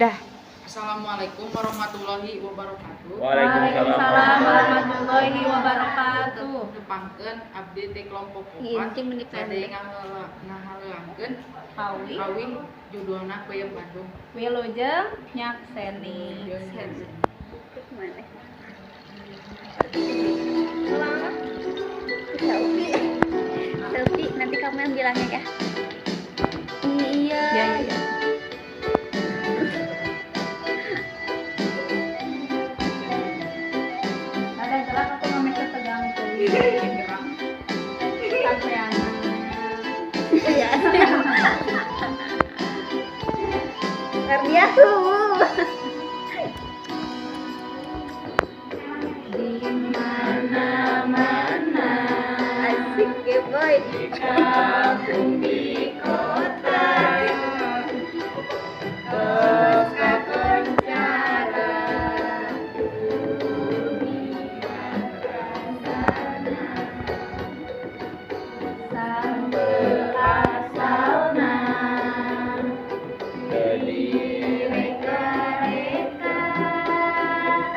dah. Assalamualaikum warahmatullahi wabarakatuh. Waalaikumsalam warahmatullahi wabarakatuh. Nepangkeun abdi teh kelompok Inti 4 menit bade pendek. ngahareulangkeun Pawi, kawin judulna Peuyeum Bandung. wilujeng nyak seni. Mana? Selfie. Selfie, nanti kamu yang bilangnya ya. Iya. Ya. Ada gerak aku ngambil ketegang tuh. Sampean. Iya. Luar biasa. Di mana-mana Asik ya boy. kampung di kota terus kekencara dunia sana sambil asalna reka-reka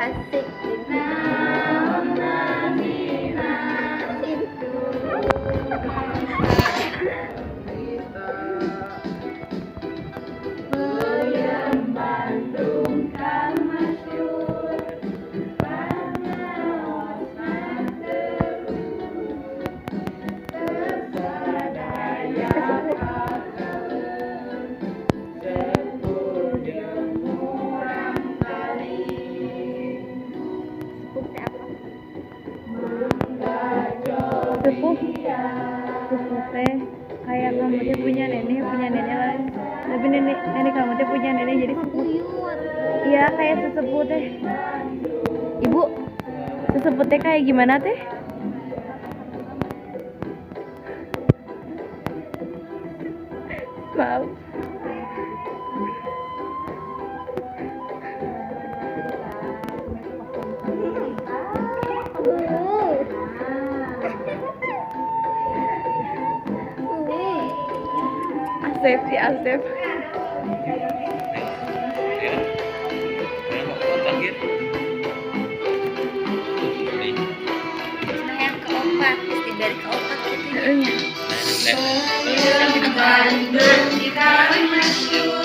Asik naon-naonina itu. Peuyeum Bandung kan masyhur pangaosna tersadaya kakeun sepur jeung murang kali Sepuh teh kayak kamu teh punya nenek lain, tapi nenek kamu teh punya nenek jadi sepuh. Iya kayak sesepuh teh. Ibu, sesepuh teh kayak gimana teh? Maaf. Asep si Asep. Nah yang keempat, mesti dari keempat gitu ya. Peuyeum Bandung kan masyhur